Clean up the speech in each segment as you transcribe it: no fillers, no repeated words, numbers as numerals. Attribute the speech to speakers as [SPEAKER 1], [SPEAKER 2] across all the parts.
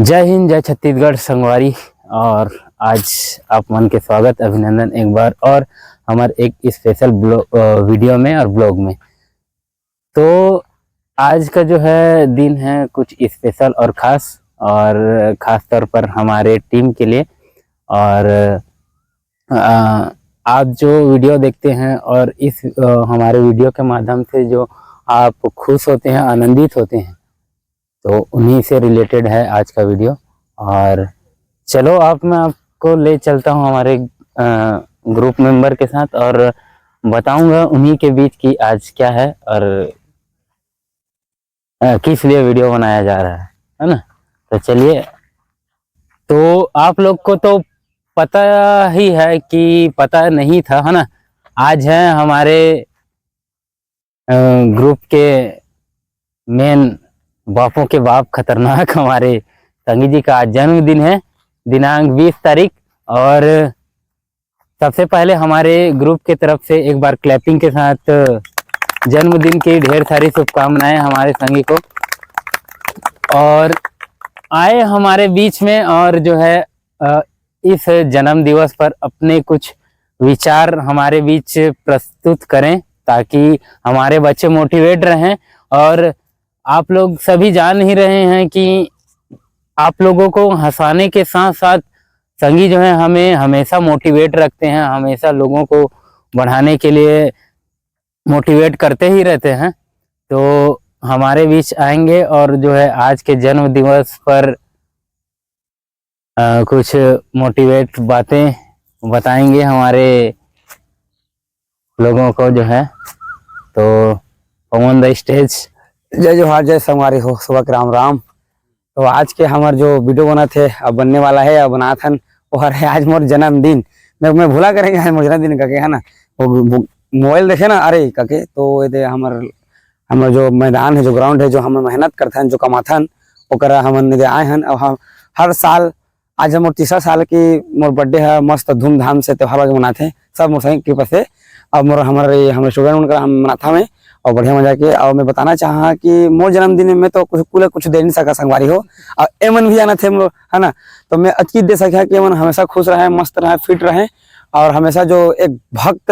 [SPEAKER 1] जय हिंद, जय छत्तीसगढ़ संगवारी। और आज आप मन के स्वागत, अभिनंदन एक बार और हमारे एक स्पेशल वीडियो में और ब्लॉग में। तो आज का जो है दिन है कुछ स्पेशल और ख़ास तौर पर हमारे टीम के लिए। और आप जो वीडियो देखते हैं और इस हमारे वीडियो के माध्यम से जो आप खुश होते हैं, आनंदित होते हैं, तो उन्हीं से रिलेटेड है आज का वीडियो। और चलो मैं आपको ले चलता हूँ हमारे ग्रुप मेंबर के साथ और बताऊंगा उन्हीं के बीच की आज क्या है और किस लिए वीडियो बनाया जा रहा है ना। तो चलिए, तो आप लोग को तो पता ही है कि पता नहीं था, है ना। आज है हमारे ग्रुप के मेन बापों के बाप खतरनाक हमारे संगी जी का आज जन्मदिन है, दिनांक 20 तारीख। और सबसे पहले हमारे ग्रुप के तरफ से एक बार क्लैपिंग के साथ जन्मदिन की ढेर सारी शुभकामनाएं हमारे संगी को। और आए हमारे बीच में और जो है इस जन्म दिवस पर अपने कुछ विचार हमारे बीच प्रस्तुत करें, ताकि हमारे बच्चे मोटिवेट रहें। और आप लोग सभी जान ही रहे हैं कि आप लोगों को हंसाने के साथ साथ संगी जो है हमें हमेशा मोटिवेट रखते हैं, हमेशा लोगों को बढ़ाने के लिए मोटिवेट करते ही रहते हैं। तो हमारे बीच आएंगे और जो है आज के जन्म दिवस पर कुछ मोटिवेट बातें बताएंगे हमारे लोगों को जो है। तो ऑन द स्टेज।
[SPEAKER 2] जय जोहार, जय संगवारी हो, सुबह राम राम। तो आज के हमारे जो वीडियो बना थे अब बनने वाला है, अब बना था और है आज मोर जन्मदिन। मैं भूला करेंगे आज मोर जन्मदिन का के, है ना। वो मोबाइल देखे ना, अरे काके तो ये हमारे जो मैदान है, जो ग्राउंड है, जो हम मेहनत करते हैं, जो कमाथन ओकरा हमन आए हैं। अब हम हर साल आज मोर 3 साल की मोर बर्थडे है, मस्त धूमधाम से त्योहार मनाते हैं सब मोर संग कृपा से। अब हमारे स्टूडेंट उनका हम मनाता में और बढ़िया मजा के। और मैं बताना चाहा कि मोर जन्मदिन में तो कुछ दे नहीं सका संगवारी हो, और एमन भी आना थे, है ना। तो मैं अचकी दे सका कि एमन हमेशा खुश रहे, मस्त रहे, फिट रहे। और हमेशा जो एक भक्त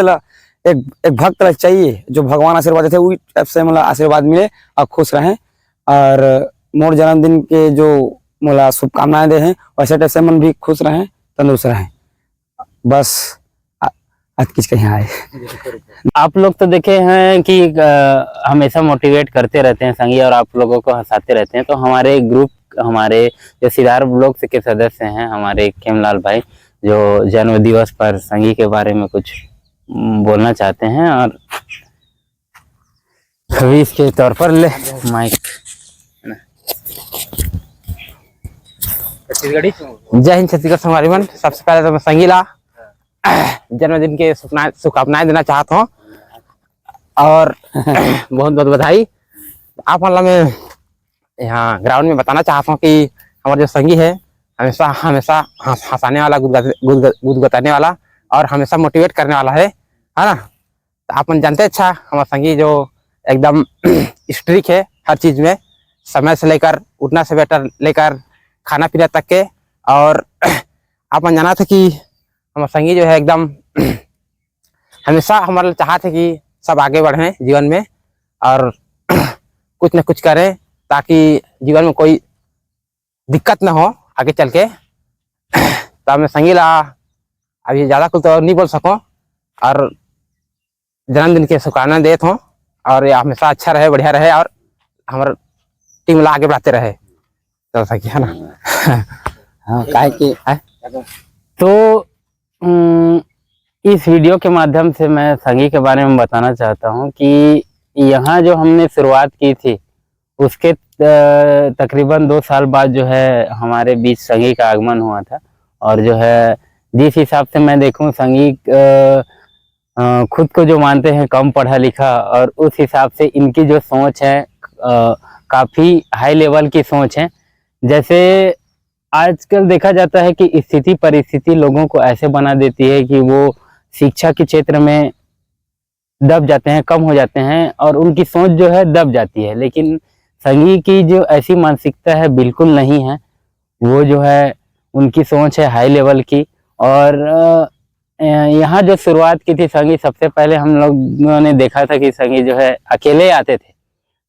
[SPEAKER 2] ला चाहिए, जो भगवान आशीर्वाद देते वही टाइप से मतलब आशीर्वाद मिले और खुश रहें। और मोर जन्मदिन के जो मोला शुभकामनाएं दे हैं, वैसे टाइप से मन भी खुश रहें, तंदुरुस्त रहें। बस आज किस कहीं आए।
[SPEAKER 1] आप लोग तो देखे हैं कि हमेशा मोटिवेट करते रहते हैं संगी और आप लोगों को हंसाते रहते हैं। तो हमारे ग्रुप, हमारे जो सिदार ब्लॉग के सदस्य हैं हमारे खेमलाल भाई, जो जन्म दिवस पर संगी के बारे में कुछ बोलना चाहते हैं। और कभी इसके तौर पर ले माइक।
[SPEAKER 3] जय हिंद छत्तीसगढ़ संगवारी मन। सबसे पहले तो मैं संगी ला जन्मदिन के शुभकामनाएं देना चाहता हूँ और बहुत बहुत बधाई। आप मतलब मैं यहाँ ग्राउंड में बताना चाहता हूँ कि हमारा जो संगी है हमेशा हंसाने वाला, गुदगुदाने वाला और हमेशा मोटिवेट करने वाला है ना। तो आप जानते अच्छा हमारा संगी जो एकदम स्ट्रिक्ट है हर चीज़ में, समय से लेकर उठना से बेटर लेकर खाना पीना तक के। और आप जाना था कि हमारा संगी जो है एकदम हमेशा हमारे चाहते कि सब आगे बढ़ें जीवन में और कुछ न कुछ करें, ताकि जीवन में कोई दिक्कत ना हो आगे चल के। तो मैं संगी ला अभी ज़्यादा कुछ तो नहीं बोल सकूँ और जन्मदिन के शुभकामनाएं देता हूँ। और ये हमेशा अच्छा रहे, बढ़िया रहे और हमारे टीम ला आगे बढ़ाते रहे, तो सही है ना।
[SPEAKER 1] हाँ, काहे कि तो इस वीडियो के माध्यम से मैं संगी के बारे में बताना चाहता हूँ कि यहाँ जो हमने शुरुआत की थी उसके तकरीबन 2 साल बाद जो है हमारे बीच संगी का आगमन हुआ था। और जो है जिस हिसाब से मैं देखूँ, संगी खुद को जो मानते हैं कम पढ़ा लिखा, और उस हिसाब से इनकी जो सोच है काफ़ी हाई लेवल की सोच है। जैसे आजकल देखा जाता है कि स्थिति परिस्थिति लोगों को ऐसे बना देती है कि वो शिक्षा के क्षेत्र में दब जाते हैं, कम हो जाते हैं और उनकी सोच जो है दब जाती है। लेकिन संगी की जो ऐसी मानसिकता है बिल्कुल नहीं है। वो जो है उनकी सोच है हाई लेवल की। और यहाँ जो शुरुआत की थी संगी, सबसे पहले हम लोगों ने देखा था कि संगी जो है अकेले आते थे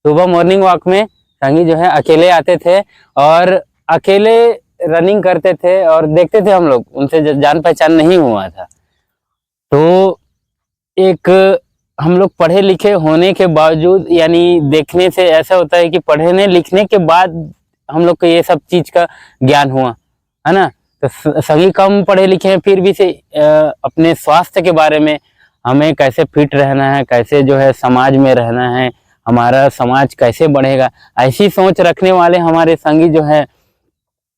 [SPEAKER 1] सुबह मॉर्निंग वॉक में। संगी जो है अकेले आते थे और अकेले रनिंग करते थे और देखते थे हम लोग, उनसे जान पहचान नहीं हुआ था। तो एक हम लोग पढ़े लिखे होने के बावजूद, यानी देखने से ऐसा होता है कि पढ़ने लिखने के बाद हम लोग को ये सब चीज का ज्ञान हुआ है ना। तो सभी कम पढ़े लिखे हैं फिर भी से अपने स्वास्थ्य के बारे में, हमें कैसे फिट रहना है, कैसे जो है समाज में रहना है, हमारा समाज कैसे बढ़ेगा, ऐसी सोच रखने वाले हमारे संगी जो है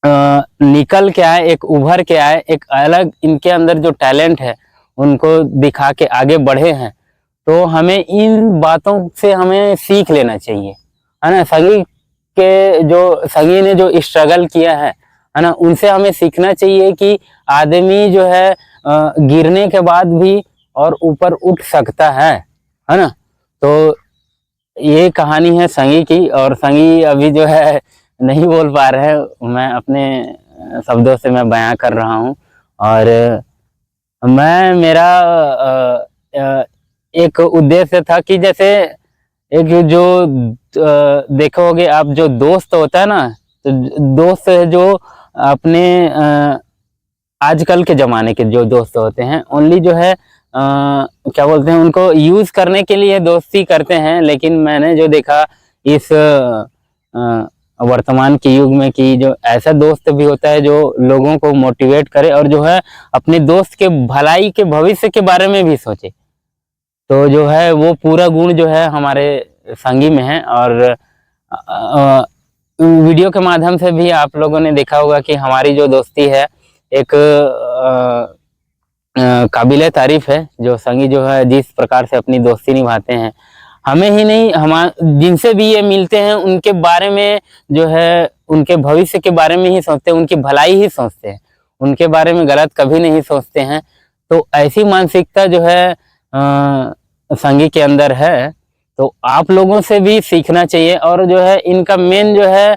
[SPEAKER 1] निकल के आए, एक उभर के आए, एक अलग इनके अंदर जो टैलेंट है उनको दिखा के आगे बढ़े हैं। तो हमें इन बातों से हमें सीख लेना चाहिए, है ना। संगी ने जो स्ट्रगल किया है ना, उनसे हमें सीखना चाहिए कि आदमी जो है गिरने के बाद भी और ऊपर उठ सकता है ना। तो ये कहानी है संगी की। और संगी अभी जो है नहीं बोल पा रहे हैं, मैं अपने शब्दों से मैं बयां कर रहा हूँ। और मेरा एक उद्देश्य था कि जैसे एक जो देखोगे आप, जो दोस्त होता है ना, तो दोस्त जो अपने आजकल के ज़माने के जो दोस्त होते हैं, ओनली जो है क्या बोलते हैं, उनको यूज़ करने के लिए दोस्ती करते हैं। लेकिन मैंने जो देखा इस वर्तमान के युग में कि जो ऐसा दोस्त भी होता है जो लोगों को मोटिवेट करे और जो है अपने दोस्त के भलाई के भविष्य के बारे में भी सोचे। तो जो है वो पूरा गुण जो है हमारे संगी में है। और वीडियो के माध्यम से भी आप लोगों ने देखा होगा कि हमारी जो दोस्ती है एक काबिले तारीफ है। जो संगी जो है जिस प्रकार से अपनी दोस्ती निभाते हैं, हमें ही नहीं, हम जिनसे भी ये मिलते हैं उनके बारे में जो है, उनके भविष्य के बारे में ही सोचते हैं, उनकी भलाई ही सोचते हैं, उनके बारे में गलत कभी नहीं सोचते हैं। तो ऐसी मानसिकता जो है संगी के अंदर है। तो आप लोगों से भी सीखना चाहिए। और जो है इनका मेन जो है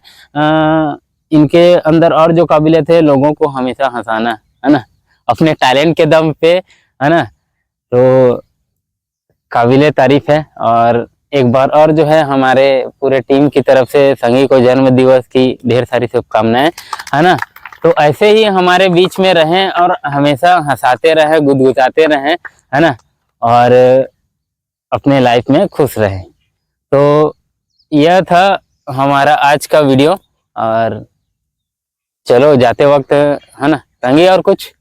[SPEAKER 1] इनके अंदर और जो काबिलियत है, लोगों को हमेशा हंसाना, है ना, अपने टैलेंट के दम पे, है ना। तो काबिले तारीफ है। और एक बार और जो है हमारे पूरे टीम की तरफ से संगी को जन्म दिवस की ढेर सारी शुभकामनाएं, है ना। तो ऐसे ही हमारे बीच में रहें और हमेशा हंसाते रहें, गुदगुदाते रहें, है ना, और अपने लाइफ में खुश रहें। तो यह था हमारा आज का वीडियो। और चलो जाते वक्त, है ना संगी, और कुछ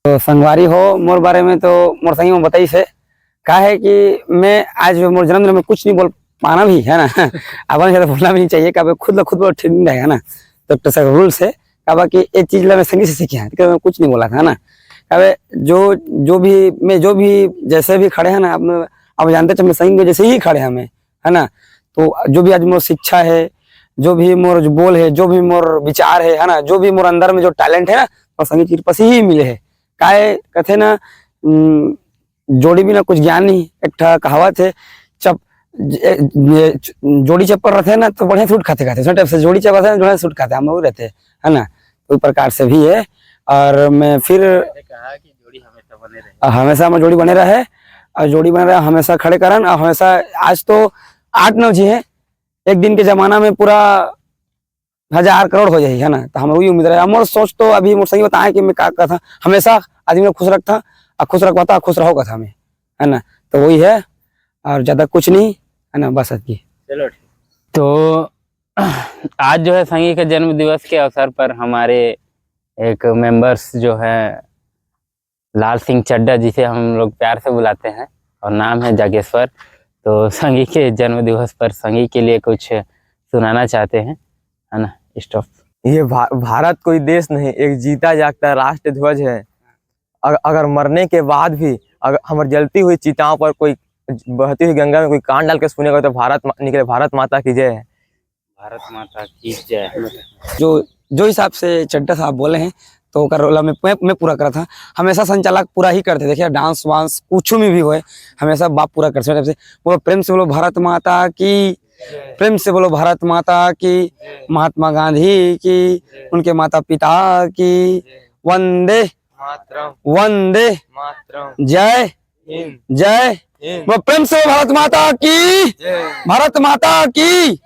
[SPEAKER 2] तो संगवारी हो मोर बारे में, तो मोर संगी में बताई से का है कि मैं आज मोर जन्मदिन में कुछ नहीं बोल पाना भी, है ना। अपन ज्यादा बोलना भी नहीं चाहिए, कब खुद बोल ठीक नहीं रहेगा ना। तो रूल्स है कब कि ये चीज मैं संगी से सीखी है, मैं कुछ नहीं बोला था, है ना। कब जो भी जैसे भी खड़े हैं ना, अब जानते हैं संगी में जैसे ही खड़े हैं हमें, है ना। तो जो भी आज मोर शिक्षा है, जो भी मोर जो बोल है, जो भी मोर विचार है ना, जो भी मोर अंदर में जो टैलेंट है ना, वो संगी की कृपा से ही मिले है। काहे कहते ना, जोड़ी भी ना कुछ ज्ञान नहीं। एक कहावत है, जोड़ी चप्पल रहते हैं ना तो बढ़िया सूट खाते खाते, से जोड़ी चप्पल रहते हैं सूट खाते हम लोग रहते हैं, है ना। तो प्रकार से भी है। और मैं फिर
[SPEAKER 1] कहा कि जोड़ी हमेशा बने रहे,
[SPEAKER 2] हमेशा में जोड़ी बने रहे, और जोड़ी बने रहे हमेशा खड़े करन। और हमेशा आज तो 8-9 जी है, एक दिन के जमाना में पूरा 1000 करोड़ हो जाए, है ना। तो हम वही उम्मीद रहे। हमारे सोच तो अभी मोर सही बताया कि मैं क्या था, हमेशा आदमी को खुश रखता और खुश रखवाता, खुश रहोगा था हमें, है ना। तो वही है, और ज्यादा कुछ नहीं, है ना, बस की।
[SPEAKER 1] चलो ठीक। तो आज जो है संगी के जन्म दिवस के अवसर पर हमारे एक मेंबर्स जो है लाल सिंह चड्डा, जिसे हम लोग प्यार से बुलाते हैं और नाम है जागेश्वर, तो संगी के जन्म दिवस पर संगी के लिए कुछ सुनाना चाहते हैं, है ना। स्टॉप।
[SPEAKER 4] ये भारत कोई देश नहीं, एक जीता जागता राष्ट्र ध्वज है। अगर मरने के बाद भी अगर हमारी जलती हुई चिताओं पर कोई बहती हुई गंगा में कोई कान डाल के सुनेगा तो भारत निकले, भारत माता की जय है।
[SPEAKER 1] भारत माता की जय।
[SPEAKER 2] जो हिसाब से चड्डा साहब बोले हैं तो रोला मैं पूरा करा था। हमेशा संचालक पूरा ही करते, देखिए डांस वांस कुछ में भी होए, हमेशा बाप पूरा करते। बोलो प्रेम से बोलो भारत माता की प्रेम से बोलो भारत माता की, महात्मा गांधी की, उनके माता पिता की। वंदे वंदे जय जय। वो प्रेम से भारत माता की, भारत माता की।